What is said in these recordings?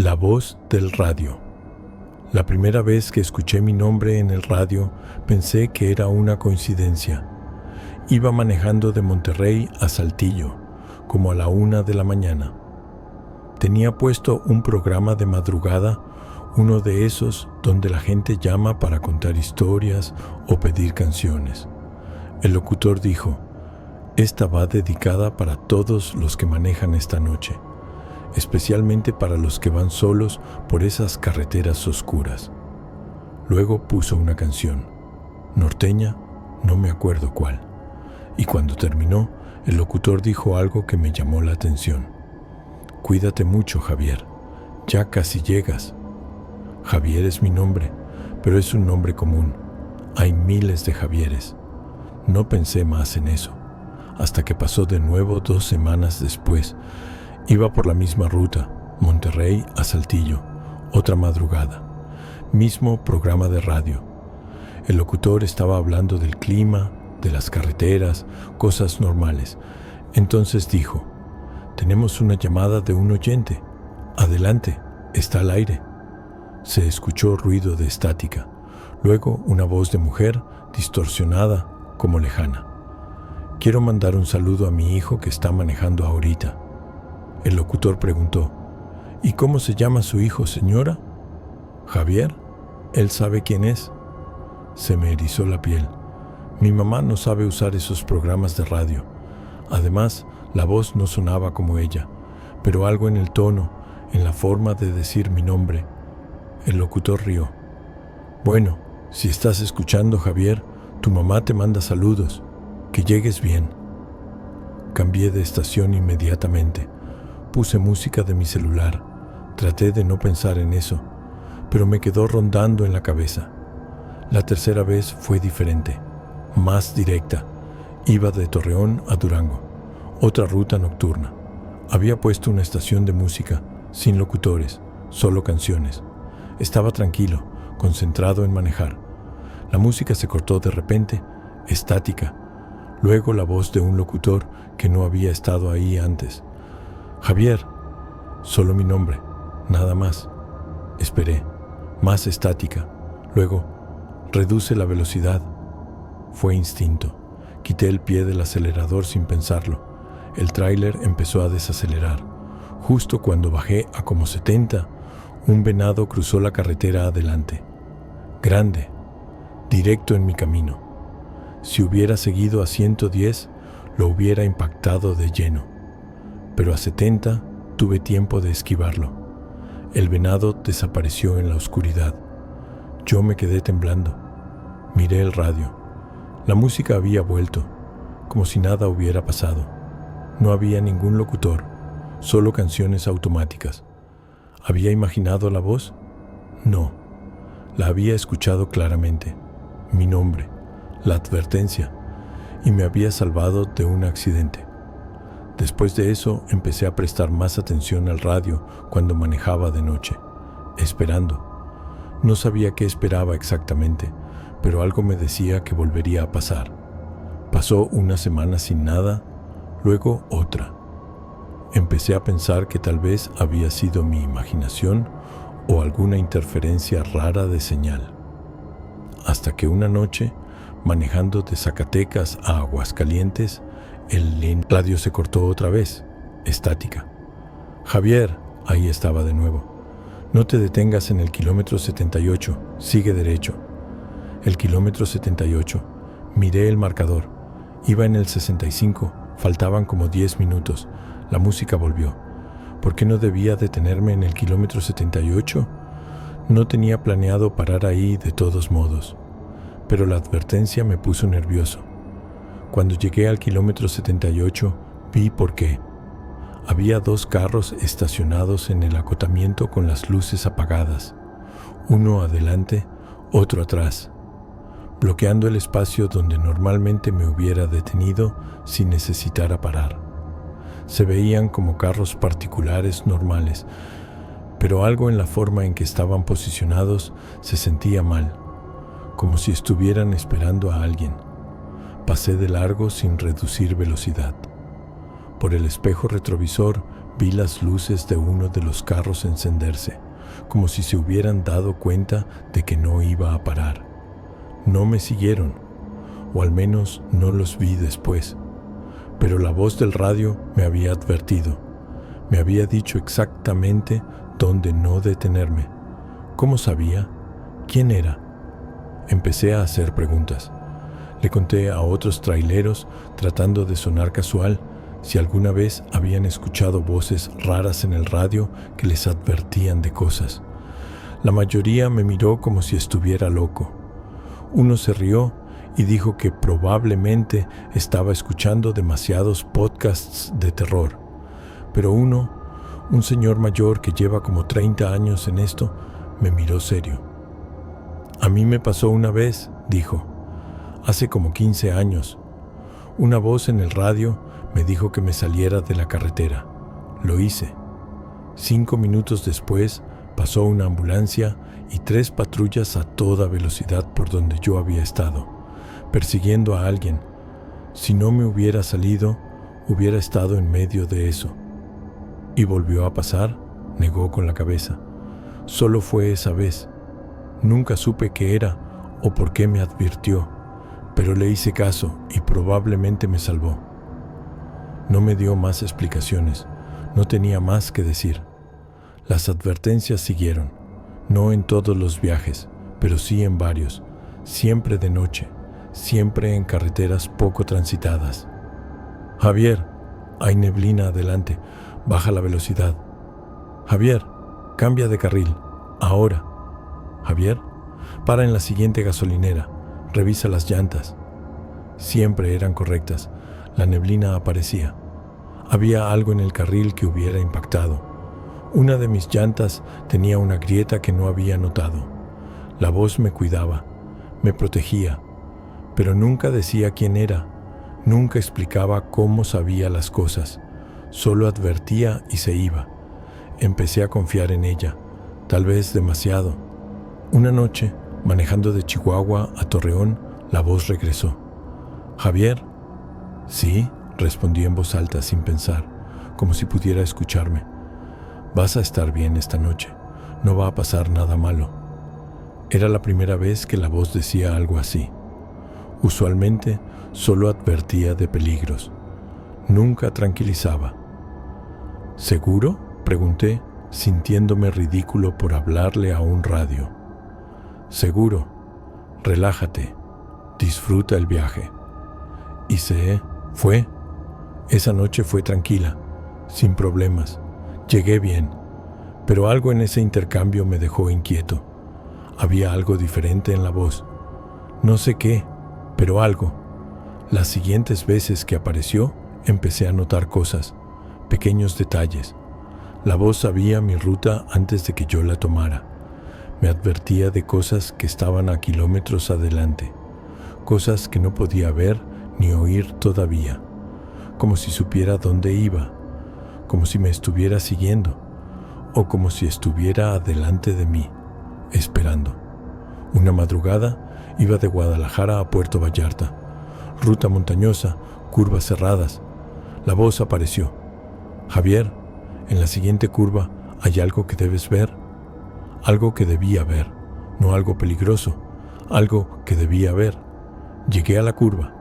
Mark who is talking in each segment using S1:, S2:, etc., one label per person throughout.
S1: La voz del radio. La primera vez que escuché mi nombre en el radio pensé que era una coincidencia. Iba manejando de Monterrey a Saltillo, como a la 1 de la mañana. Tenía puesto un programa de madrugada, uno de esos donde la gente llama para contar historias o pedir canciones. El locutor dijo: "Esta va dedicada para todos los que manejan esta noche, especialmente para los que van solos por esas carreteras oscuras". Luego puso una canción, norteña, no me acuerdo cuál, y cuando terminó, el locutor dijo algo que me llamó la atención. "Cuídate mucho, Javier, ya casi llegas". Javier es mi nombre, pero es un nombre común. Hay miles de Javieres. No pensé más en eso, hasta que pasó de nuevo 2 semanas después. Iba por la misma ruta, Monterrey a Saltillo, otra madrugada. Mismo programa de radio. El locutor estaba hablando del clima, de las carreteras, cosas normales. Entonces dijo: "Tenemos una llamada de un oyente. Adelante, está al aire". Se escuchó ruido de estática. Luego una voz de mujer, distorsionada, como lejana. "Quiero mandar un saludo a mi hijo que está manejando ahorita". El locutor preguntó: "¿Y cómo se llama su hijo, señora?". "Javier. ¿Él sabe quién es?". Se me erizó la piel. Mi mamá no sabe usar esos programas de radio. Además, la voz no sonaba como ella, pero algo en el tono, en la forma de decir mi nombre. El locutor rió. "Bueno, si estás escuchando, Javier, tu mamá te manda saludos. Que llegues bien". Cambié de estación inmediatamente. Puse música de mi celular. Traté de no pensar en eso, pero me quedó rondando en la cabeza. La tercera vez fue diferente, más directa. Iba de Torreón a Durango, otra ruta nocturna. Había puesto una estación de música, sin locutores, solo canciones. Estaba tranquilo, concentrado en manejar. La música se cortó de repente, estática. Luego la voz de un locutor que no había estado ahí antes. "Javier". Solo mi nombre, nada más. Esperé, más estática. Luego, "Reduce la velocidad". Fue instinto. Quité el pie del acelerador sin pensarlo. El tráiler empezó a desacelerar. Justo cuando bajé a como 70, un venado cruzó la carretera adelante. Grande, directo en mi camino. Si hubiera seguido a 110, lo hubiera impactado de lleno. Pero a 70 tuve tiempo de esquivarlo. El venado desapareció en la oscuridad. Yo me quedé temblando. Miré el radio. La música había vuelto, como si nada hubiera pasado. No había ningún locutor, solo canciones automáticas. ¿Había imaginado la voz? No. La había escuchado claramente. Mi nombre, la advertencia, y me había salvado de un accidente. Después de eso empecé a prestar más atención al radio cuando manejaba de noche, esperando. No sabía qué esperaba exactamente, pero algo me decía que volvería a pasar. Pasó una semana sin nada, luego otra. Empecé a pensar que tal vez había sido mi imaginación o alguna interferencia rara de señal. Hasta que una noche, manejando de Zacatecas a Aguascalientes, el radio se cortó otra vez, estática. "Javier", ahí estaba de nuevo. "No te detengas en el kilómetro 78, sigue derecho". El kilómetro 78, miré el marcador. Iba en el 65, faltaban como 10 minutos. La música volvió. ¿Por qué no debía detenerme en el kilómetro 78? No tenía planeado parar ahí de todos modos, pero la advertencia me puso nervioso. Cuando llegué al kilómetro 78, vi por qué. Había 2 carros estacionados en el acotamiento con las luces apagadas, uno adelante, otro atrás, bloqueando el espacio donde normalmente me hubiera detenido si necesitara parar. Se veían como carros particulares normales, pero algo en la forma en que estaban posicionados se sentía mal, como si estuvieran esperando a alguien. Pasé de largo sin reducir velocidad. Por el espejo retrovisor vi las luces de uno de los carros encenderse, como si se hubieran dado cuenta de que no iba a parar. No me siguieron, o al menos no los vi después, pero la voz del radio me había advertido. Me había dicho exactamente dónde no detenerme. ¿Cómo sabía? ¿Quién era? Empecé a hacer preguntas. Le conté a otros traileros, tratando de sonar casual, si alguna vez habían escuchado voces raras en el radio que les advertían de cosas. La mayoría me miró como si estuviera loco. Uno se rió y dijo que probablemente estaba escuchando demasiados podcasts de terror. Pero un señor mayor que lleva como 30 años en esto, me miró serio. A mí me pasó una vez, dijo, hace como 15 años. Una voz en el radio me dijo que me saliera de la carretera. Lo hice. 5 minutos después pasó una ambulancia y 3 patrullas a toda velocidad por donde yo había estado, persiguiendo a alguien. Si no me hubiera salido, hubiera estado en medio de eso. ¿Y volvió a pasar?, negó con la cabeza. Solo fue esa vez. Nunca supe qué era o por qué me advirtió, pero le hice caso y probablemente me salvó. No me dio más explicaciones, no tenía más que decir. Las advertencias siguieron, no en todos los viajes, pero sí en varios, siempre de noche, siempre en carreteras poco transitadas. Javier, hay neblina adelante, baja la velocidad. Javier, cambia de carril, ahora. Javier, para en la siguiente gasolinera, revisa las llantas. Siempre eran correctas, la neblina aparecía. Había algo en el carril que hubiera impactado. Una de mis llantas tenía una grieta que no había notado. La voz me cuidaba, me protegía, pero nunca decía quién era, nunca explicaba cómo sabía las cosas, solo advertía y se iba. Empecé a confiar en ella, tal vez demasiado. Una noche, manejando de Chihuahua a Torreón, la voz regresó. «¿Javier?» «Sí», respondí en voz alta sin pensar, como si pudiera escucharme. «Vas a estar bien esta noche, no va a pasar nada malo». Era la primera vez que la voz decía algo así. Usualmente solo advertía de peligros, nunca tranquilizaba. «¿Seguro?», pregunté, sintiéndome ridículo por hablarle a un radio. «Seguro, relájate, disfruta el viaje». Y se fue. Esa noche fue tranquila, sin problemas. Llegué bien, pero algo en ese intercambio me dejó inquieto. Había algo diferente en la voz. No sé qué, pero algo. Las siguientes veces que apareció, empecé a notar cosas, pequeños detalles. La voz sabía mi ruta antes de que yo la tomara. Me advertía de cosas que estaban a kilómetros adelante, cosas que no podía ver ni oír todavía, como si supiera dónde iba, como si me estuviera siguiendo, o como si estuviera adelante de mí, esperando. Una madrugada iba de Guadalajara a Puerto Vallarta, ruta montañosa, curvas cerradas. La voz apareció. «Javier, en la siguiente curva hay algo que debes ver». Algo que debía ver, no algo peligroso, algo que debía ver. Llegué a la curva.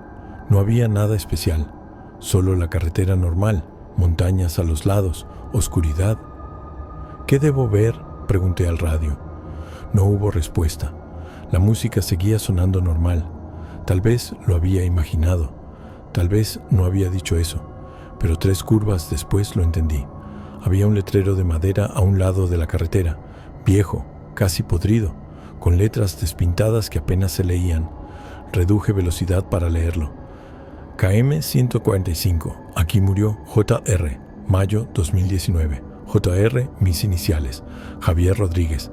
S1: No había nada especial, solo la carretera normal, montañas a los lados, oscuridad. «¿Qué debo ver?», pregunté al radio. No hubo respuesta. La música seguía sonando normal. Tal vez lo había imaginado, tal vez no había dicho eso, pero 3 curvas después lo entendí. Había un letrero de madera a un lado de la carretera, viejo, casi podrido, con letras despintadas que apenas se leían. Reduje velocidad para leerlo. KM 145, aquí murió JR, mayo 2019. JR, mis iniciales, Javier Rodríguez.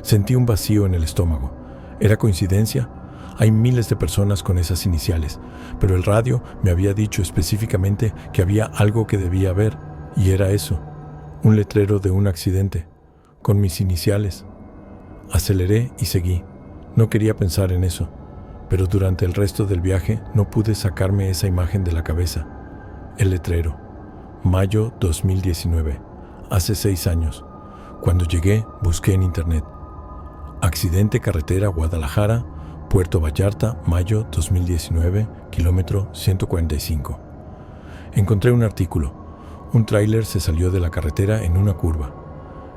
S1: Sentí un vacío en el estómago. ¿Era coincidencia? Hay miles de personas con esas iniciales, pero el radio me había dicho específicamente que había algo que debía ver, y era eso, un letrero de un accidente, con mis iniciales. Aceleré y seguí. No quería pensar en eso, pero durante el resto del viaje no pude sacarme esa imagen de la cabeza. El letrero. mayo 2019, hace 6 años. Cuando llegué, busqué en internet. Accidente carretera Guadalajara, Puerto Vallarta, mayo 2019, kilómetro 145. Encontré un artículo. Un tráiler se salió de la carretera en una curva.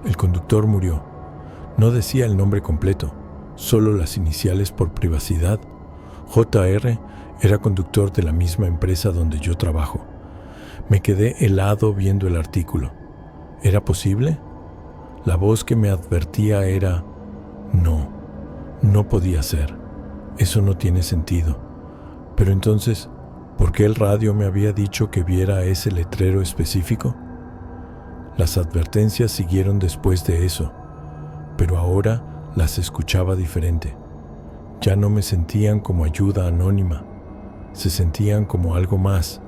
S1: El conductor murió. No decía el nombre completo, solo las iniciales por privacidad. JR era conductor de la misma empresa donde yo trabajo. Me quedé helado viendo el artículo. ¿Era posible? La voz que me advertía era: no podía ser. Eso no tiene sentido. Pero entonces, ¿por qué el radio me había dicho que viera ese letrero específico? Las advertencias siguieron después de eso, pero ahora las escuchaba diferente. Ya no me sentían como ayuda anónima, se sentían como algo más,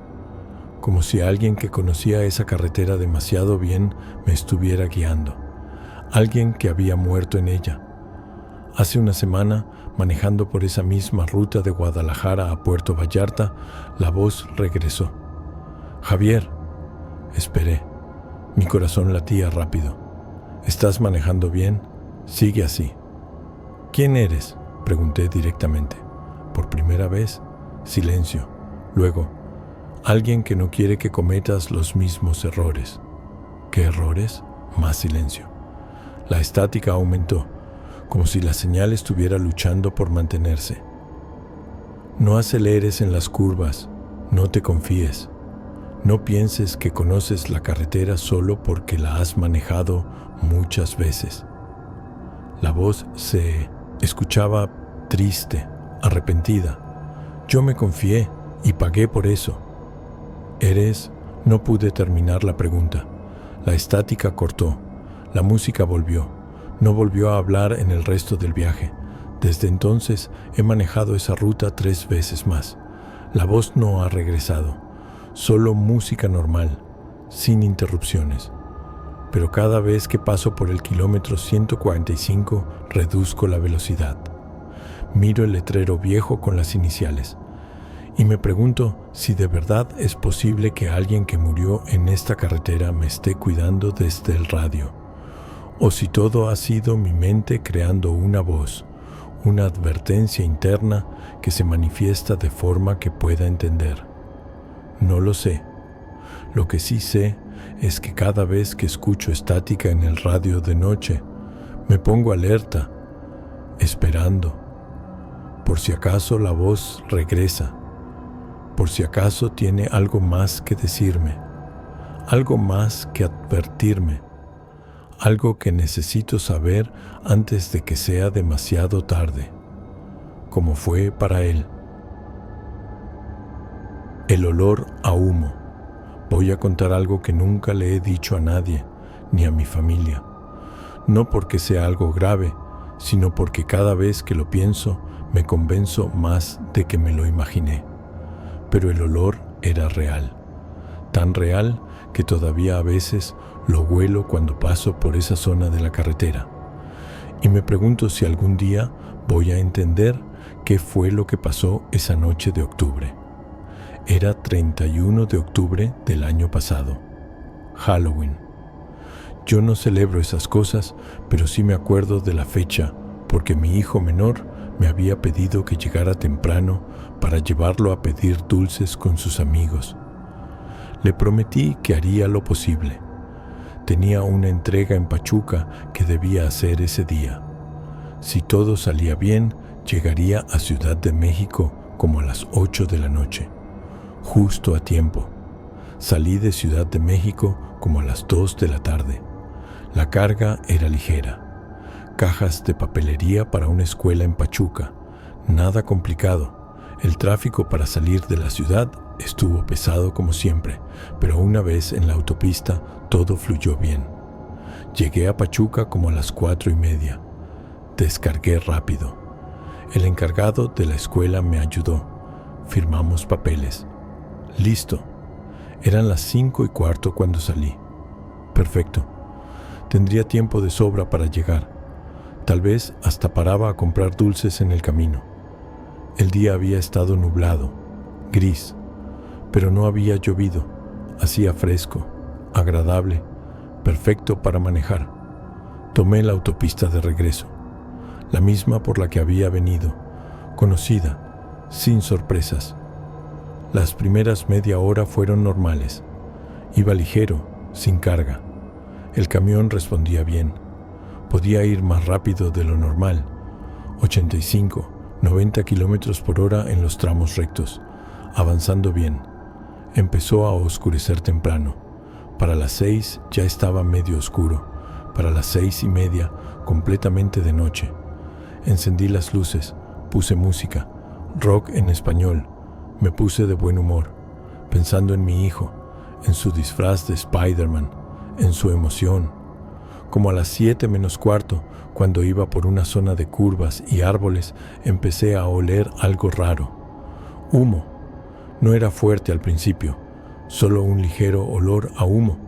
S1: como si alguien que conocía esa carretera demasiado bien me estuviera guiando, alguien que había muerto en ella. Hace una semana, manejando por esa misma ruta de Guadalajara a Puerto Vallarta, la voz regresó. Javier, esperé. Mi corazón latía rápido. ¿Estás manejando bien? Sigue así. ¿Quién eres?, pregunté directamente. Por primera vez, silencio. Luego, alguien que no quiere que cometas los mismos errores. ¿Qué errores? Más silencio. La estática aumentó, como si la señal estuviera luchando por mantenerse. No aceleres en las curvas, no te confíes. No pienses que conoces la carretera solo porque la has manejado muchas veces. La voz se escuchaba triste, arrepentida. Yo me confié y pagué por eso. ¿Eres? No pude terminar la pregunta. La estática cortó. La música volvió. No volvió a hablar en el resto del viaje. Desde entonces he manejado esa ruta 3 veces más. La voz no ha regresado. Solo música normal, sin interrupciones. Pero cada vez que paso por el kilómetro 145, reduzco la velocidad. Miro el letrero viejo con las iniciales. Y me pregunto si de verdad es posible que alguien que murió en esta carretera me esté cuidando desde el radio. O si todo ha sido mi mente creando una voz, una advertencia interna que se manifiesta de forma que pueda entender. No lo sé. Lo que sí sé es que cada vez que escucho estática en el radio de noche, me pongo alerta, esperando, por si acaso la voz regresa, por si acaso tiene algo más que decirme, algo más que advertirme, algo que necesito saber antes de que sea demasiado tarde, como fue para él. El olor a humo. Voy a contar algo que nunca le he dicho a nadie, ni a mi familia. No porque sea algo grave, sino porque cada vez que lo pienso, me convenzo más de que me lo imaginé. Pero el olor era real. Tan real que todavía a veces lo huelo cuando paso por esa zona de la carretera. Y me pregunto si algún día voy a entender qué fue lo que pasó esa noche de octubre. Era 31 de octubre del año pasado, Halloween. Yo no celebro esas cosas, pero sí me acuerdo de la fecha, porque mi hijo menor me había pedido que llegara temprano para llevarlo a pedir dulces con sus amigos. Le prometí que haría lo posible. Tenía una entrega en Pachuca que debía hacer ese día. Si todo salía bien, llegaría a Ciudad de México como a las 8 de la noche. Justo a tiempo. Salí de Ciudad de México como a las 2 de la tarde. La carga era ligera. Cajas de papelería para una escuela en Pachuca. Nada complicado. El tráfico para salir de la ciudad estuvo pesado como siempre, pero una vez en la autopista todo fluyó bien. Llegué a Pachuca como a las 4:30. Descargué rápido. El encargado de la escuela me ayudó. Firmamos papeles. Listo. Eran las 5:15 cuando salí. Perfecto. Tendría tiempo de sobra para llegar. Tal vez hasta paraba a comprar dulces en el camino. El día había estado nublado, gris, pero no había llovido. Hacía fresco, agradable, perfecto para manejar. Tomé la autopista de regreso, la misma por la que había venido, conocida, sin sorpresas. Las primeras media hora fueron normales. Iba ligero, sin carga. El camión respondía bien. Podía ir más rápido de lo normal, 85, 90 kilómetros por hora en los tramos rectos, avanzando bien. Empezó a oscurecer temprano. Para las 6 ya estaba medio oscuro. Para las 6:30, completamente de noche. Encendí las luces, puse música, rock en español. Me puse de buen humor, pensando en mi hijo, en su disfraz de Spider-Man, en su emoción. Como a las 7 menos cuarto, cuando iba por una zona de curvas y árboles, empecé a oler algo raro. Humo. No era fuerte al principio, solo un ligero olor a humo,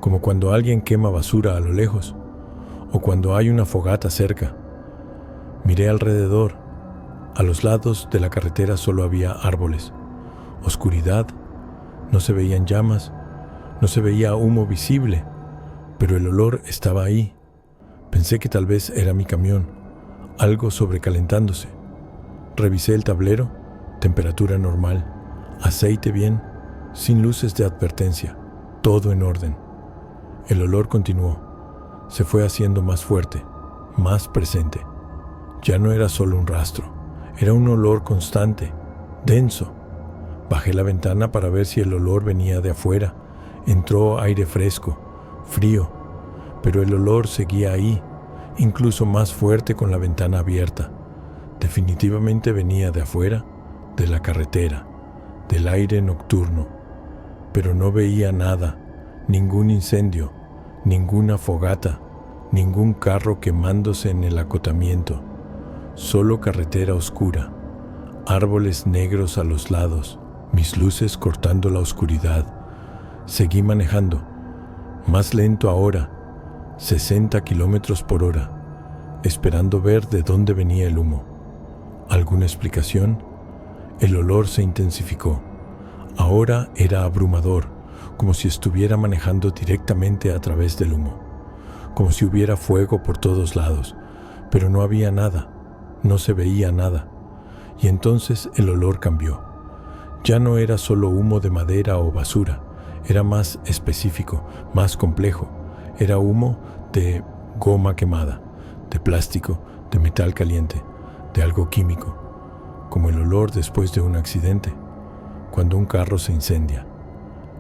S1: como cuando alguien quema basura a lo lejos, o cuando hay una fogata cerca. Miré alrededor. A los lados de la carretera solo había árboles, oscuridad, no se veían llamas, no se veía humo visible, pero el olor estaba ahí. Pensé que tal vez era mi camión, algo sobrecalentándose. Revisé el tablero, temperatura normal, aceite bien, sin luces de advertencia, todo en orden. El olor continuó, se fue haciendo más fuerte, más presente. Ya no era solo un rastro, era un olor constante, denso. Bajé la ventana para ver si el olor venía de afuera. Entró aire fresco, frío, pero el olor seguía ahí, incluso más fuerte con la ventana abierta. Definitivamente venía de afuera, de la carretera, del aire nocturno. Pero no veía nada, ningún incendio, ninguna fogata, ningún carro quemándose en el acotamiento. Solo carretera oscura, árboles negros a los lados, mis luces cortando la oscuridad. Seguí manejando, más lento ahora, 60 kilómetros por hora, esperando ver de dónde venía el humo. ¿Alguna explicación? El olor se intensificó. Ahora era abrumador, como si estuviera manejando directamente a través del humo, como si hubiera fuego por todos lados, pero no había nada, no se veía nada. Y entonces el olor cambió. Ya no era solo humo de madera o basura, era más específico, más complejo. Era humo de goma quemada, de plástico, de metal caliente, de algo químico, como el olor después de un accidente, cuando un carro se incendia.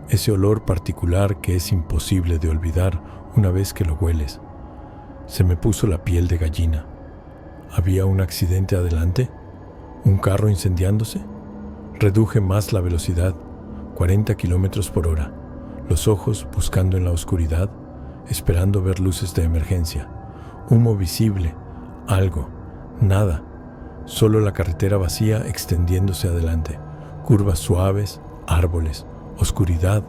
S1: Ese olor particular que es imposible de olvidar una vez que lo hueles. Se me puso la piel de gallina. ¿Había un accidente adelante? ¿Un carro incendiándose? Reduje más la velocidad, 40 kilómetros por hora, los ojos buscando en la oscuridad, esperando ver luces de emergencia. Humo visible, algo, nada, solo la carretera vacía extendiéndose adelante, curvas suaves, árboles, oscuridad.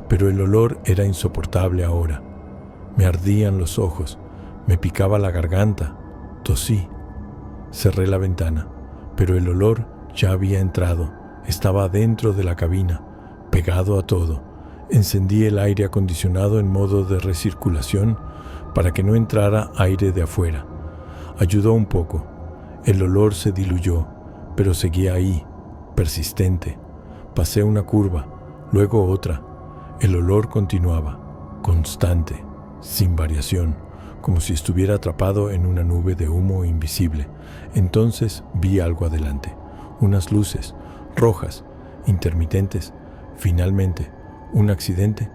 S1: Pero el olor era insoportable ahora. Me ardían los ojos, me picaba la garganta, tosí. Cerré la ventana, pero el olor ya había entrado, estaba dentro de la cabina, pegado a todo. Encendí el aire acondicionado en modo de recirculación para que no entrara aire de afuera. Ayudó un poco. El olor se diluyó, pero seguía ahí, persistente. Pasé una curva, luego otra. El olor continuaba, constante, sin variación, como si estuviera atrapado en una nube de humo invisible. Entonces vi algo adelante, unas luces, rojas, intermitentes. Finalmente, un accidente.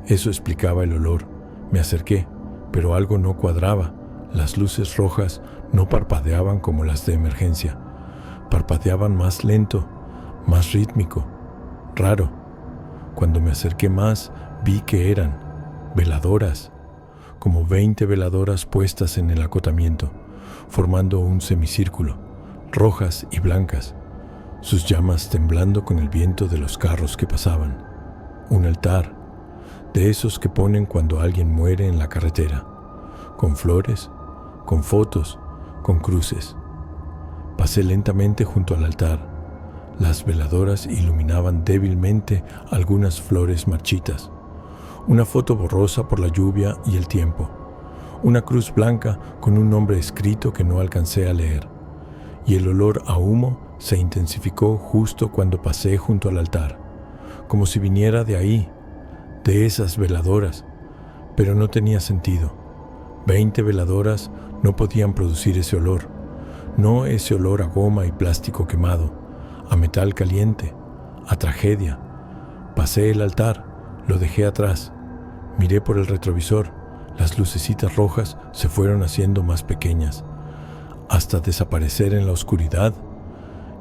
S1: Eso explicaba el olor. Me acerqué, pero algo no cuadraba. Las luces rojas no parpadeaban como las de emergencia. Parpadeaban más lento, más rítmico, raro. Cuando me acerqué más, vi que eran veladoras, como 20 veladoras puestas en el acotamiento, formando un semicírculo, rojas y blancas, sus llamas temblando con el viento de los carros que pasaban. Un altar, de esos que ponen cuando alguien muere en la carretera, con flores, con fotos, con cruces. Pasé lentamente junto al altar. Las veladoras iluminaban débilmente algunas flores marchitas. Una foto borrosa por la lluvia y el tiempo. Una cruz blanca con un nombre escrito que no alcancé a leer. Y el olor a humo se intensificó justo cuando pasé junto al altar, como si viniera de ahí, de esas veladoras, pero no tenía sentido. 20 veladoras no podían producir ese olor, no ese olor a goma y plástico quemado, a metal caliente, a tragedia. Pasé el altar, lo dejé atrás, miré por el retrovisor, las lucecitas rojas se fueron haciendo más pequeñas, hasta desaparecer en la oscuridad,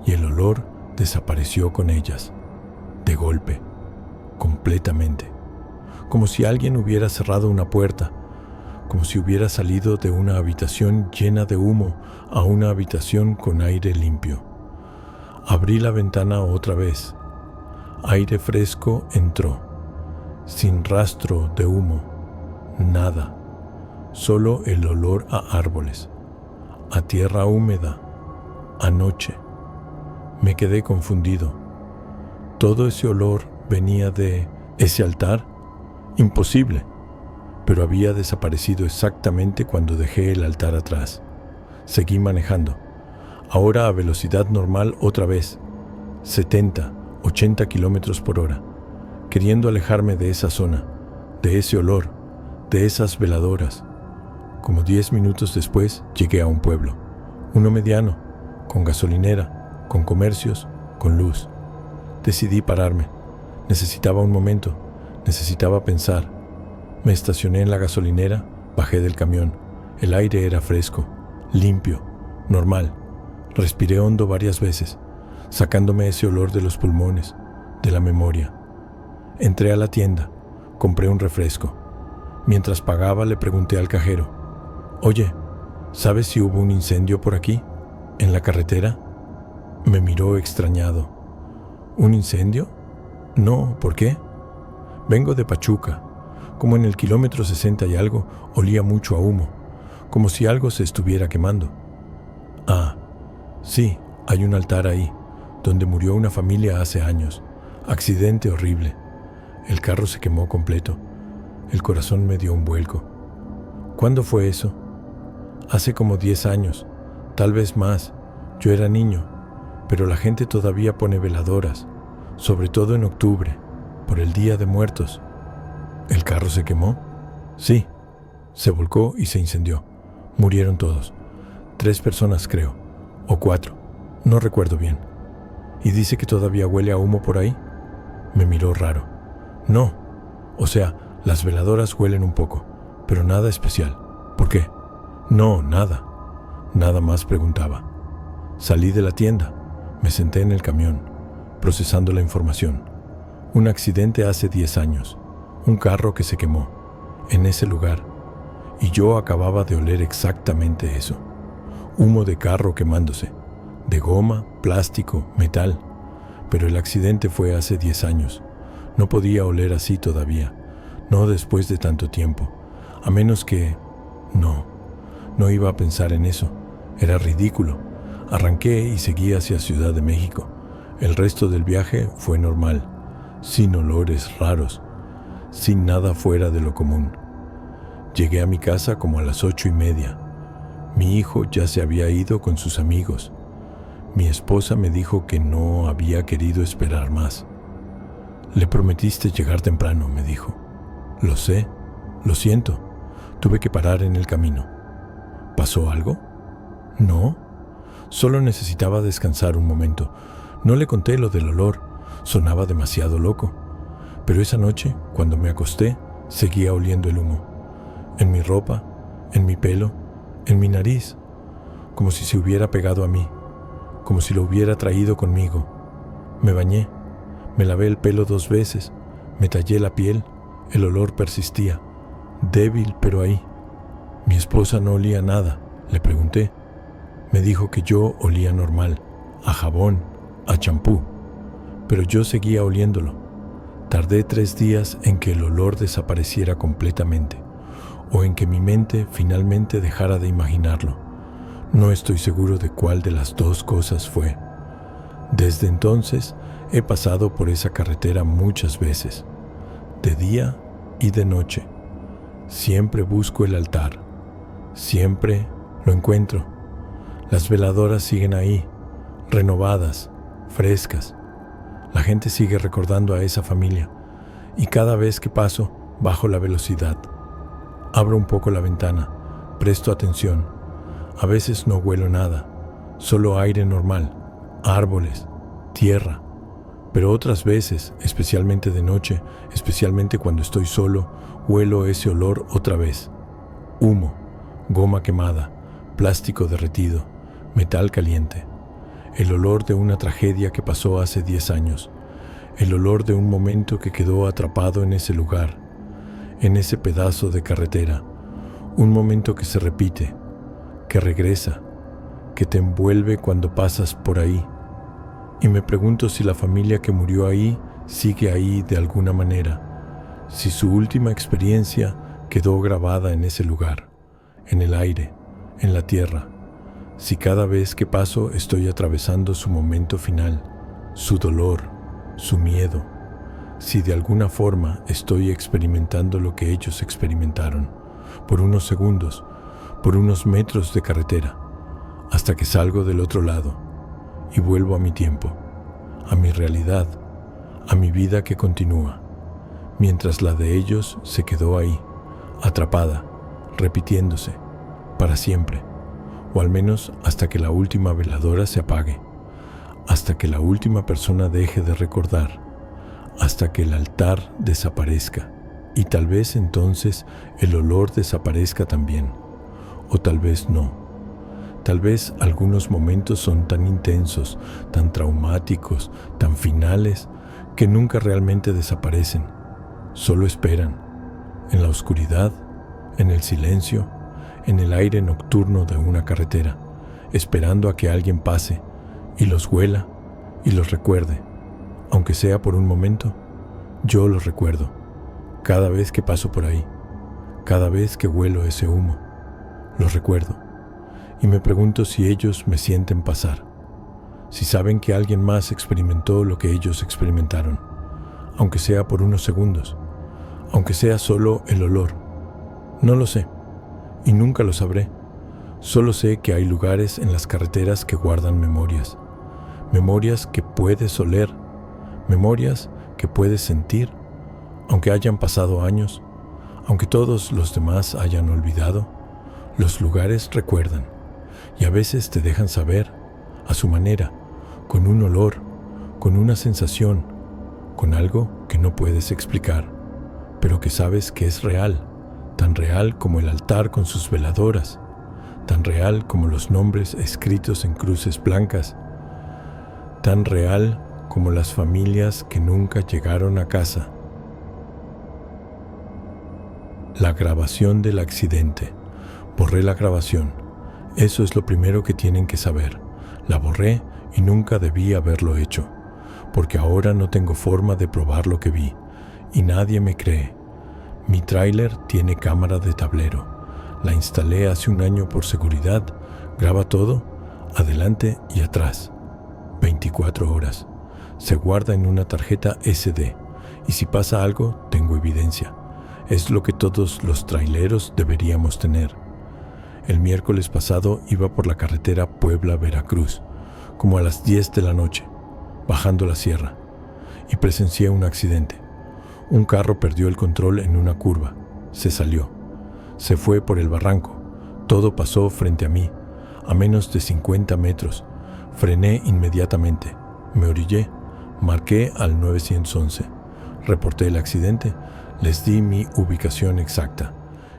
S1: y el olor desapareció con ellas, de golpe, completamente, como si alguien hubiera cerrado una puerta, como si hubiera salido de una habitación llena de humo a una habitación con aire limpio. Abrí la ventana otra vez. Aire fresco entró, sin rastro de humo, nada, solo el olor a árboles, a tierra húmeda, a noche. Me quedé confundido. Todo ese olor venía de ese altar. Imposible. Pero había desaparecido exactamente cuando dejé el altar atrás. Seguí manejando, ahora a velocidad normal otra vez, 70, 80 kilómetros por hora, queriendo alejarme de esa zona, de ese olor, de esas veladoras. Como 10 minutos después llegué a un pueblo, uno mediano, con gasolinera, con comercios, con luz. Decidí pararme. Necesitaba un momento, necesitaba pensar. Me estacioné en la gasolinera, bajé del camión. El aire era fresco, limpio, normal. Respiré hondo varias veces, sacándome ese olor de los pulmones, de la memoria. Entré a la tienda, compré un refresco. Mientras pagaba le pregunté al cajero: «Oye, ¿sabes si hubo un incendio por aquí, en la carretera?» Me miró extrañado. «¿Un incendio? No, ¿por qué?» «Vengo de Pachuca. Como en el kilómetro 60 y algo, olía mucho a humo, como si algo se estuviera quemando». «Ah, sí, hay un altar ahí, donde murió una familia hace años. Accidente horrible. El carro se quemó completo. El corazón me dio un vuelco». «¿Cuándo fue eso?» «Hace como 10 años, tal vez más. Yo era niño, pero la gente todavía pone veladoras, sobre todo en octubre, por el Día de Muertos». «¿El carro se quemó?» «Sí, se volcó y se incendió. Murieron todos. 3 personas creo, o 4, no recuerdo bien». «¿Y dice que todavía huele a humo por ahí?» Me miró raro. «No, o sea, las veladoras huelen un poco, pero nada especial». «¿Por qué?» «No, nada. Nada más preguntaba». Salí de la tienda, me senté en el camión, procesando la información. Un accidente hace 10 años. Un carro que se quemó, en ese lugar, y yo acababa de oler exactamente eso. Humo de carro quemándose, de goma, plástico, metal. Pero el accidente fue hace 10 años. No podía oler así todavía, no después de tanto tiempo, a menos que... No iba a pensar en eso, era ridículo. Arranqué y seguí hacia Ciudad de México. El resto del viaje fue normal, sin olores raros, sin nada fuera de lo común. Llegué a mi casa como a las 8:30. Mi hijo ya se había ido con sus amigos. Mi esposa me dijo que no había querido esperar más. «Le prometiste llegar temprano», me dijo. «Lo sé, lo siento. Tuve que parar en el camino». «¿Pasó algo?» «No, solo necesitaba descansar un momento. No le conté lo del olor, sonaba demasiado loco. Pero esa noche, cuando me acosté, seguía oliendo el humo. En mi ropa, en mi pelo, en mi nariz, como si se hubiera pegado a mí, como si lo hubiera traído conmigo. Me bañé, me lavé el pelo 2 veces, me tallé la piel, el olor persistía, débil pero ahí. Mi esposa no olía nada, le pregunté. Me dijo que yo olía normal, a jabón, a champú, pero yo seguía oliéndolo. Tardé 3 días en que el olor desapareciera completamente, o en que mi mente finalmente dejara de imaginarlo. No estoy seguro de cuál de las 2 cosas fue. Desde entonces he pasado por esa carretera muchas veces, de día y de noche. Siempre busco el altar, siempre lo encuentro. Las veladoras siguen ahí, renovadas, frescas. La gente sigue recordando a esa familia y cada vez que paso, bajo la velocidad. Abro un poco la ventana, presto atención. A veces no huelo nada, solo aire normal, árboles, tierra. Pero otras veces, especialmente de noche, especialmente cuando estoy solo, huelo ese olor otra vez. Humo, goma quemada, plástico derretido, metal caliente. El olor de una tragedia que pasó hace 10 años. El olor de un momento que quedó atrapado en ese lugar, en ese pedazo de carretera. Un momento que se repite, que regresa, que te envuelve cuando pasas por ahí. Y me pregunto si la familia que murió ahí sigue ahí de alguna manera, si su última experiencia quedó grabada en ese lugar, en el aire, en la tierra, si cada vez que paso estoy atravesando su momento final, su dolor, su miedo, si de alguna forma estoy experimentando lo que ellos experimentaron, por unos segundos, por unos metros de carretera, hasta que salgo del otro lado y vuelvo a mi tiempo, a mi realidad, a mi vida que continúa, mientras la de ellos se quedó ahí, atrapada, repitiéndose, para siempre, o al menos hasta que la última veladora se apague, hasta que la última persona deje de recordar, hasta que el altar desaparezca, y tal vez entonces el olor desaparezca también, o tal vez no. Tal vez algunos momentos son tan intensos, tan traumáticos, tan finales, que nunca realmente desaparecen, solo esperan, en la oscuridad, en el silencio, en el aire nocturno de una carretera, esperando a que alguien pase y los huela y los recuerde. Aunque sea por un momento, yo los recuerdo, cada vez que paso por ahí, cada vez que huelo ese humo, los recuerdo. Y me pregunto si ellos me sienten pasar, si saben que alguien más experimentó lo que ellos experimentaron, aunque sea por unos segundos, aunque sea solo el olor. No lo sé, y nunca lo sabré. Solo sé que hay lugares en las carreteras que guardan memorias, memorias que puedes oler, memorias que puedes sentir, aunque hayan pasado años, aunque todos los demás hayan olvidado. Los lugares recuerdan, y a veces te dejan saber, a su manera, con un olor, con una sensación, con algo que no puedes explicar, pero que sabes que es real, tan real como el altar con sus veladoras, tan real como los nombres escritos en cruces blancas, tan real como las familias que nunca llegaron a casa. La grabación del accidente. Borré la grabación. Eso es lo primero que tienen que saber. La borré y nunca debí haberlo hecho, porque ahora no tengo forma de probar lo que vi, y nadie me cree. Mi tráiler tiene cámara de tablero. La instalé hace un año por seguridad. Graba todo, adelante y atrás. 24 horas. Se guarda en una tarjeta SD, y si pasa algo, tengo evidencia. Es lo que todos los traileros deberíamos tener. El miércoles pasado iba por la carretera Puebla-Veracruz, como a las 10 de la noche, bajando la sierra, y presencié un accidente. Un carro perdió el control en una curva, se salió, se fue por el barranco, todo pasó frente a mí, a menos de 50 metros. Frené inmediatamente, me orillé, marqué al 911, reporté el accidente, les di mi ubicación exacta,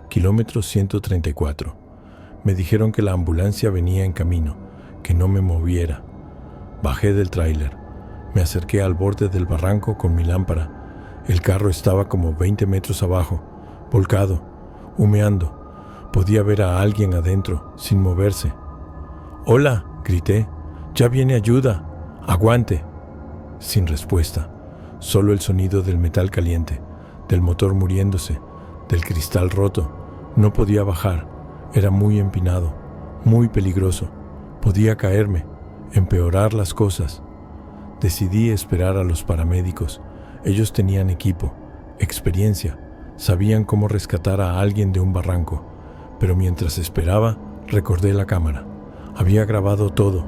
S1: kilómetro 134. Me dijeron que la ambulancia venía en camino, que no me moviera. Bajé del tráiler, me acerqué al borde del barranco con mi lámpara. El carro estaba como 20 metros abajo, volcado, humeando. Podía ver a alguien adentro, sin moverse. «¡Hola!», grité. «¡Ya viene ayuda! ¡Aguante!». Sin respuesta, solo el sonido del metal caliente, del motor muriéndose, del cristal roto. No podía bajar. Era muy empinado, muy peligroso. Podía caerme, empeorar las cosas. Decidí esperar a los paramédicos. Ellos tenían equipo, experiencia, sabían cómo rescatar a alguien de un barranco. Pero mientras esperaba, recordé la cámara. Había grabado todo,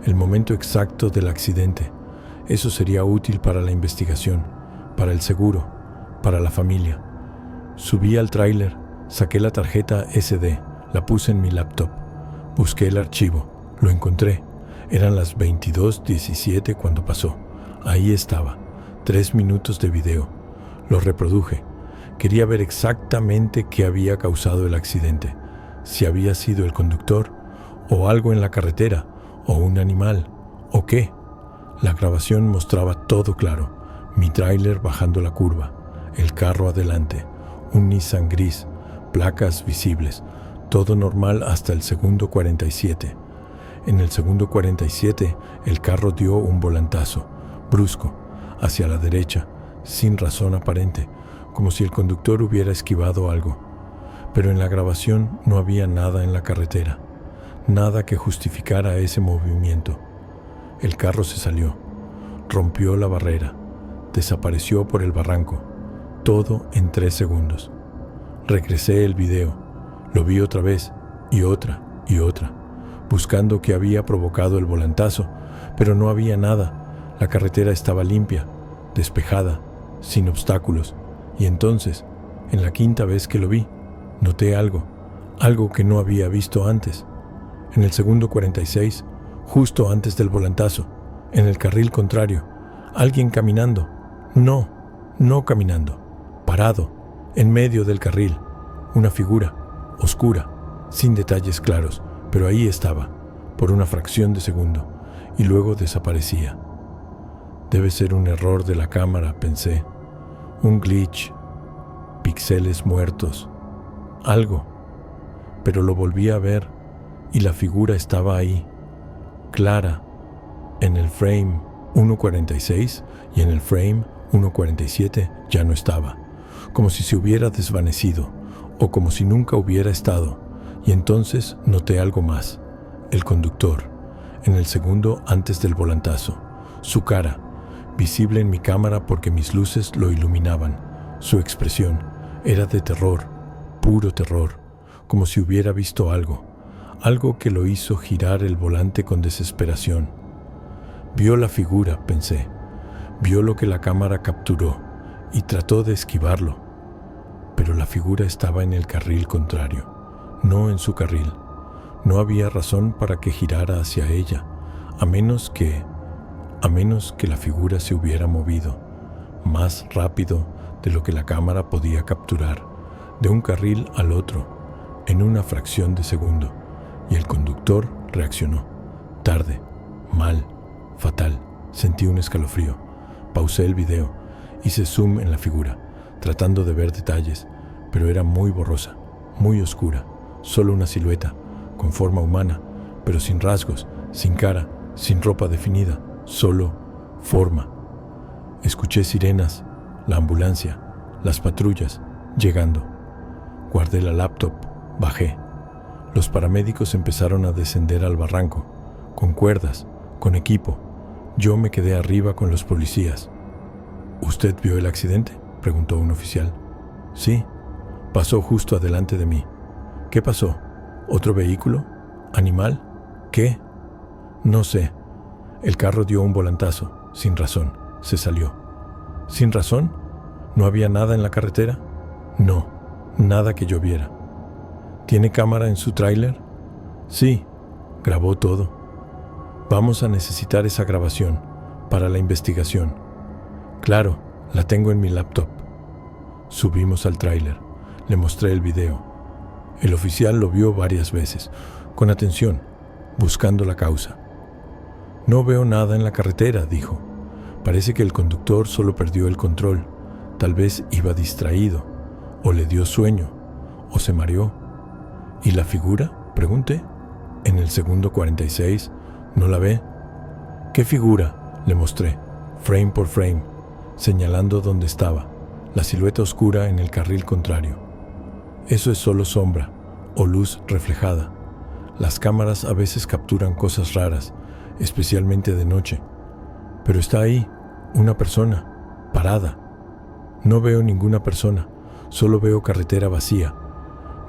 S1: el momento exacto del accidente. Eso sería útil para la investigación, para el seguro, para la familia. Subí al tráiler, saqué la tarjeta SD, la puse en mi laptop. Busqué el archivo, lo encontré. Eran las 22:17 cuando pasó. Ahí estaba, 3 minutos de video. Lo reproduje. Quería ver exactamente qué había causado el accidente. Si había sido el conductor, o algo en la carretera, o un animal, o qué. La grabación mostraba todo claro. Mi tráiler bajando la curva, el carro adelante, un Nissan gris, placas visibles, todo normal hasta el segundo 47. En el segundo 47, el carro dio un volantazo, brusco, hacia la derecha, sin razón aparente, como si el conductor hubiera esquivado algo. Pero en la grabación no había nada en la carretera, nada que justificara ese movimiento. El carro se salió, rompió la barrera, desapareció por el barranco, todo en 3 segundos. Regresé el video, lo vi otra vez, y otra, buscando qué había provocado el volantazo, pero no había nada. La carretera estaba limpia, despejada, sin obstáculos, y entonces, en la 5ª vez que lo vi, noté algo que no había visto antes. En el segundo 46, justo antes del volantazo, en el carril contrario, alguien caminando. No caminando, parado, en medio del carril, una figura, oscura, sin detalles claros, pero ahí estaba, por una fracción de segundo, y luego desaparecía. Debe ser un error de la cámara, pensé, un glitch, píxeles muertos, algo, pero lo volví a ver y la figura estaba ahí, clara, en el frame 1.46 y en el frame 1.47 ya no estaba, como si se hubiera desvanecido o como si nunca hubiera estado. Y entonces noté algo más, el conductor, en el segundo antes del volantazo, su cara, visible en mi cámara porque mis luces lo iluminaban. Su expresión era de terror, puro terror, como si hubiera visto algo que lo hizo girar el volante con desesperación. Vio la figura, pensé, vio lo que la cámara capturó y trató de esquivarlo, pero la figura estaba en el carril contrario, no en su carril. No había razón para que girara hacia ella, a menos que la figura se hubiera movido más rápido de lo que la cámara podía capturar, de un carril al otro, en una fracción de segundo, y el conductor reaccionó, tarde, mal, fatal. Sentí un escalofrío. Pausé el video, hice zoom en la figura, tratando de ver detalles, pero era muy borrosa, muy oscura, solo una silueta, con forma humana, pero sin rasgos, sin cara, sin ropa definida, solo forma. Escuché sirenas, la ambulancia, las patrullas, llegando. Guardé la laptop, bajé. Los paramédicos empezaron a descender al barranco, con cuerdas, con equipo. Yo me quedé arriba con los policías. ¿Usted vio el accidente?, preguntó un oficial. Sí, pasó justo adelante de mí. ¿Qué pasó? ¿Otro vehículo? ¿Animal? ¿Qué? No sé. El carro dio un volantazo, sin razón, se salió. ¿Sin razón? ¿No había nada en la carretera? No, nada que yo viera. ¿Tiene cámara en su tráiler? Sí, grabó todo. Vamos a necesitar esa grabación para la investigación. Claro, la tengo en mi laptop. Subimos al tráiler. Le mostré el video. El oficial lo vio varias veces, con atención, buscando la causa. No veo nada en la carretera, dijo. Parece que el conductor solo perdió el control. Tal vez iba distraído, o le dio sueño, o se mareó. ¿Y la figura?, pregunté. En el segundo 46, ¿no la ve? ¿Qué figura?, le mostré, frame por frame, señalando dónde estaba, la silueta oscura en el carril contrario. Eso es solo sombra, o luz reflejada. Las cámaras a veces capturan cosas raras, especialmente de noche. Pero está ahí, una persona, parada. No veo ninguna persona, solo veo carretera vacía.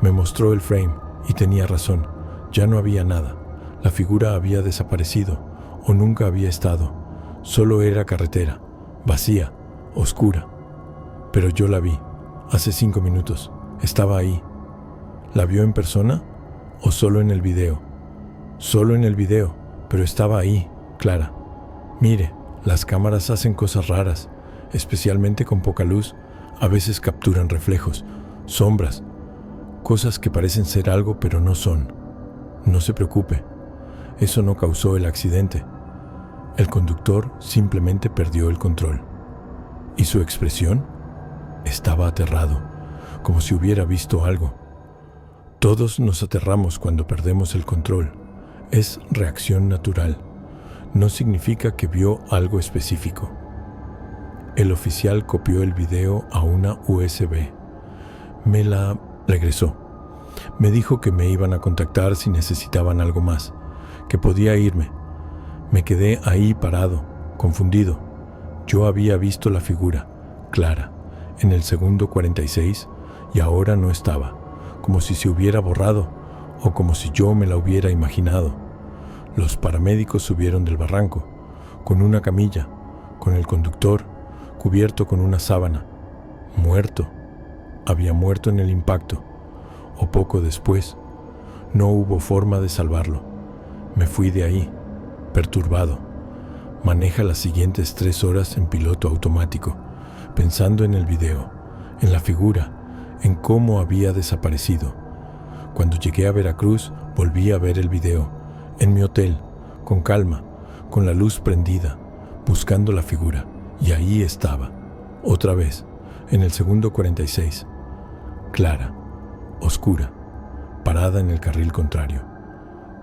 S1: Me mostró el frame y tenía razón, ya no había nada. La figura había desaparecido o nunca había estado. Solo era carretera, vacía, oscura. Pero yo la vi, hace 5 minutos, estaba ahí. ¿La vio en persona o solo en el video? Solo en el video, pero estaba ahí, Clara. Mire, las cámaras hacen cosas raras, especialmente con poca luz. A veces capturan reflejos, sombras, cosas que parecen ser algo pero no son. No se preocupe, eso no causó el accidente. El conductor simplemente perdió el control. ¿Y su expresión? Estaba aterrado, como si hubiera visto algo. Todos nos aterramos cuando perdemos el control. Es reacción natural. No significa que vio algo específico. El oficial copió el video a una USB. Me la regresó. Me dijo que me iban a contactar si necesitaban algo más, que podía irme. Me quedé ahí parado, confundido. Yo había visto la figura, Clara, en el segundo 46 y ahora no estaba, como si se hubiera borrado o como si yo me la hubiera imaginado. Los paramédicos subieron del barranco, con una camilla, con el conductor cubierto con una sábana. Muerto. Había muerto en el impacto, o poco después. No hubo forma de salvarlo. Me fui de ahí, perturbado. Maneja las siguientes 3 horas en piloto automático, pensando en el video, en la figura, en cómo había desaparecido. Cuando llegué a Veracruz, volví a ver el video, en mi hotel, con calma, con la luz prendida, buscando la figura, y ahí estaba, otra vez, en el segundo 46, Clara, oscura, parada en el carril contrario.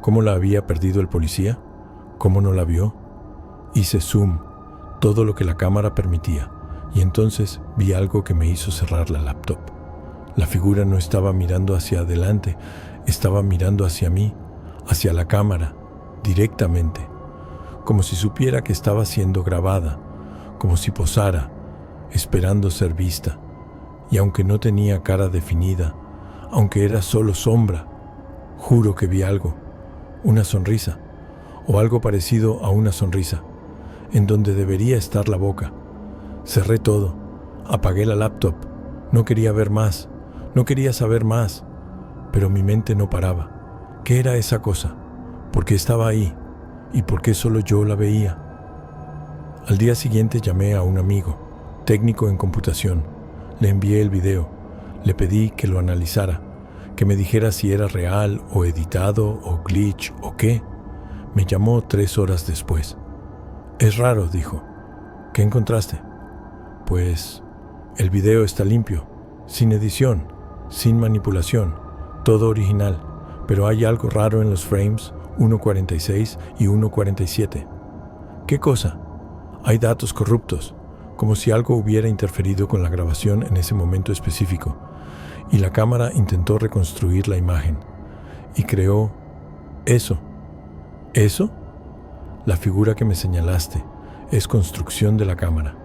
S1: ¿Cómo la había perdido el policía? ¿Cómo no la vio? Hice zoom, todo lo que la cámara permitía, y entonces vi algo que me hizo cerrar la laptop. La figura no estaba mirando hacia adelante, estaba mirando hacia mí, hacia la cámara, directamente, como si supiera que estaba siendo grabada, como si posara, esperando ser vista. Y aunque no tenía cara definida, aunque era solo sombra, juro que vi algo, una sonrisa, o algo parecido a una sonrisa, en donde debería estar la boca. Cerré todo, apagué la laptop, no quería ver más, no quería saber más, pero mi mente no paraba. ¿Qué era esa cosa? ¿Por qué estaba ahí? ¿Y por qué solo yo la veía? Al día siguiente llamé a un amigo, técnico en computación. Le envié el video, le pedí que lo analizara, que me dijera si era real o editado o glitch o qué. Me llamó 3 horas después. Es raro, dijo. ¿Qué encontraste? Pues el video está limpio, sin edición, sin manipulación, todo original, pero hay algo raro en los frames 1.46 y 1.47. ¿Qué cosa? Hay datos corruptos, como si algo hubiera interferido con la grabación en ese momento específico, y la cámara intentó reconstruir la imagen, y creó eso. ¿Eso? La figura que me señalaste es construcción de la cámara,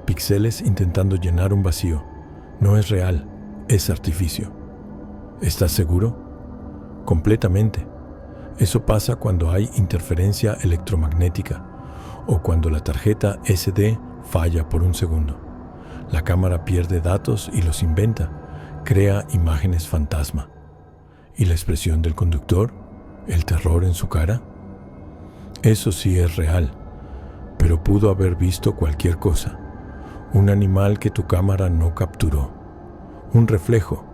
S1: píxeles intentando llenar un vacío. No es real, es artificio. ¿Estás seguro? Completamente. Eso pasa cuando hay interferencia electromagnética o cuando la tarjeta SD falla por un segundo. La cámara pierde datos y los inventa, crea imágenes fantasma. ¿Y la expresión del conductor? ¿El terror en su cara? Eso sí es real, pero pudo haber visto cualquier cosa. Un animal que tu cámara no capturó. Un reflejo,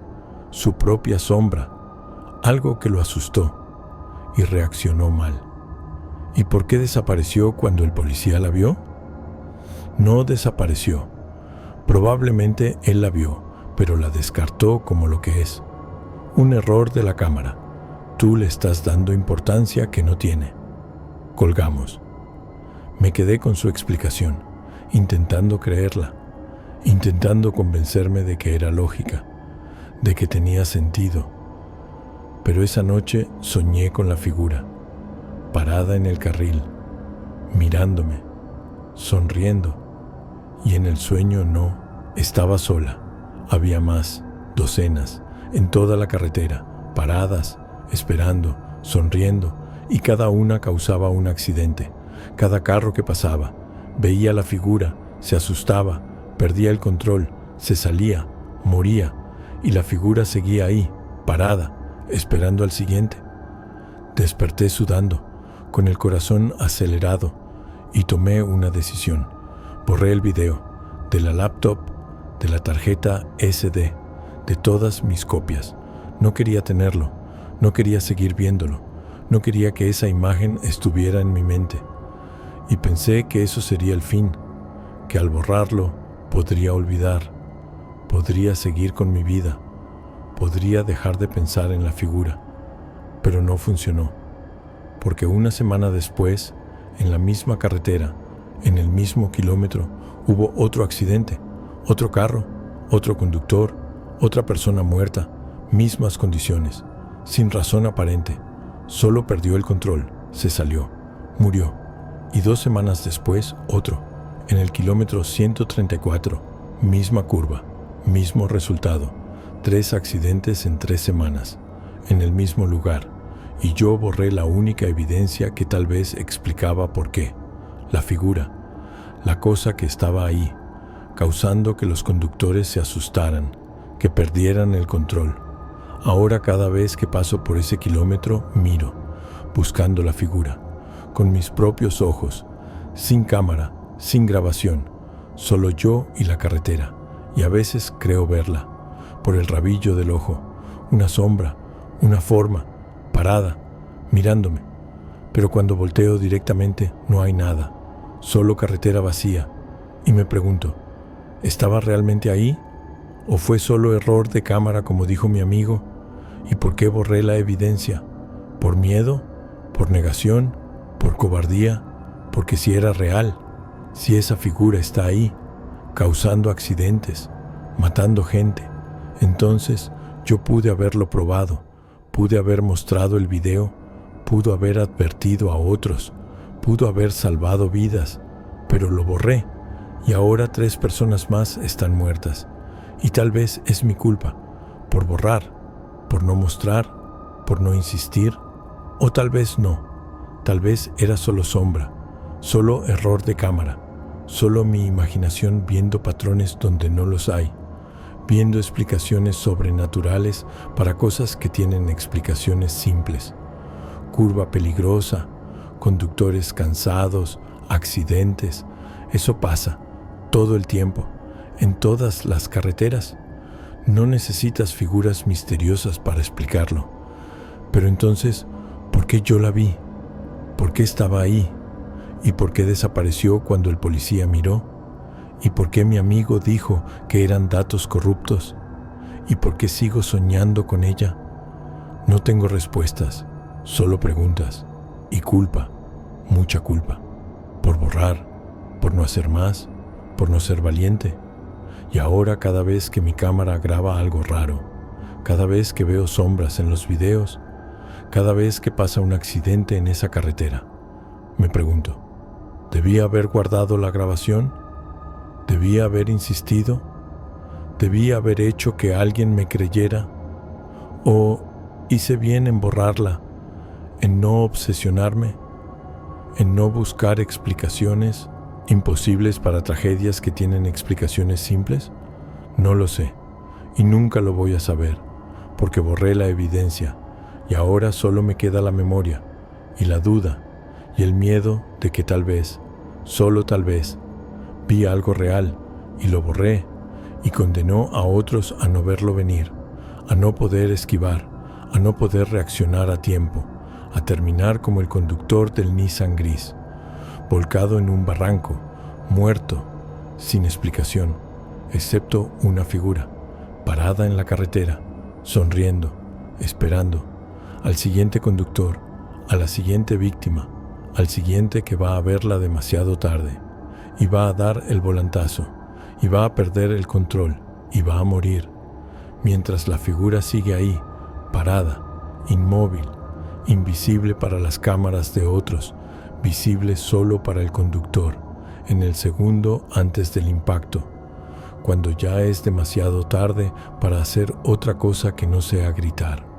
S1: su propia sombra, algo que lo asustó y reaccionó mal. ¿Y por qué desapareció cuando el policía la vio? No desapareció. Probablemente él la vio, pero la descartó como lo que es. Un error de la cámara. Tú le estás dando importancia que no tiene. Colgamos. Me quedé con su explicación, intentando creerla, intentando convencerme de que era lógica, de que tenía sentido. Pero esa noche soñé con la figura, parada en el carril, mirándome, sonriendo. Y en el sueño no, estaba sola. Había más, docenas, en toda la carretera, paradas, esperando, sonriendo, y cada una causaba un accidente. Cada carro que pasaba, veía la figura, se asustaba, perdía el control, se salía, moría, y la figura seguía ahí, parada, esperando al siguiente. Desperté sudando, con el corazón acelerado, y tomé una decisión. Borré el video, de la laptop, de la tarjeta SD, de todas mis copias. No quería tenerlo, no quería seguir viéndolo, no quería que esa imagen estuviera en mi mente. Y pensé que eso sería el fin, que al borrarlo podría olvidar, podría seguir con mi vida, podría dejar de pensar en la figura. Pero no funcionó, porque una semana después, en la misma carretera, en el mismo kilómetro, hubo otro accidente, otro carro, otro conductor, otra persona muerta, mismas condiciones, sin razón aparente. Solo perdió el control, se salió, murió. Y 2 semanas después, otro, en el kilómetro 134, misma curva, mismo resultado. 3 accidentes en 3 semanas, en el mismo lugar. Y yo borré la única evidencia que tal vez explicaba por qué. La figura, la cosa que estaba ahí, causando que los conductores se asustaran, que perdieran el control. Ahora cada vez que paso por ese kilómetro, miro, buscando la figura, con mis propios ojos, sin cámara, sin grabación, solo yo y la carretera, y a veces creo verla, por el rabillo del ojo, una sombra, una forma, parada, mirándome. Pero cuando volteo directamente no hay nada, solo carretera vacía, y me pregunto, ¿estaba realmente ahí? ¿O fue solo error de cámara como dijo mi amigo? ¿Y por qué borré la evidencia? ¿Por miedo? ¿Por negación? ¿Por cobardía? Porque si era real, si esa figura está ahí, causando accidentes, matando gente, entonces yo pude haberlo probado, pude haber mostrado el video, pudo haber advertido a otros, pudo haber salvado vidas, pero lo borré y ahora 3 personas más están muertas. Y tal vez es mi culpa, por borrar, por no mostrar, por no insistir, o tal vez no, tal vez era solo sombra, solo error de cámara, solo mi imaginación viendo patrones donde no los hay, viendo explicaciones sobrenaturales para cosas que tienen explicaciones simples. Curva peligrosa, conductores cansados, accidentes, eso pasa todo el tiempo, en todas las carreteras. No necesitas figuras misteriosas para explicarlo. Pero entonces, ¿por qué yo la vi? ¿Por qué estaba ahí? ¿Y por qué desapareció cuando el policía miró? ¿Y por qué mi amigo dijo que eran datos corruptos? ¿Y por qué sigo soñando con ella? No tengo respuestas, solo preguntas. Y culpa, mucha culpa. Por borrar, por no hacer más, por no ser valiente. Y ahora cada vez que mi cámara graba algo raro, cada vez que veo sombras en los videos, cada vez que pasa un accidente en esa carretera, me pregunto, ¿debía haber guardado la grabación? ¿Debía haber insistido? ¿Debía haber hecho que alguien me creyera? ¿O hice bien en borrarla, en no obsesionarme, en no buscar explicaciones imposibles para tragedias que tienen explicaciones simples? No lo sé, y nunca lo voy a saber, porque borré la evidencia, y ahora solo me queda la memoria, y la duda, y el miedo de que tal vez, solo tal vez, vi algo real, y lo borré, y condenó a otros a no verlo venir, a no poder esquivar, a no poder reaccionar a tiempo, a terminar como el conductor del Nissan gris, volcado en un barranco, muerto, sin explicación, excepto una figura, parada en la carretera, sonriendo, esperando, al siguiente conductor, a la siguiente víctima, al siguiente que va a verla demasiado tarde, y va a dar el volantazo, y va a perder el control, y va a morir, mientras la figura sigue ahí, parada, inmóvil, invisible para las cámaras de otros, visible solo para el conductor, en el segundo antes del impacto, cuando ya es demasiado tarde para hacer otra cosa que no sea gritar.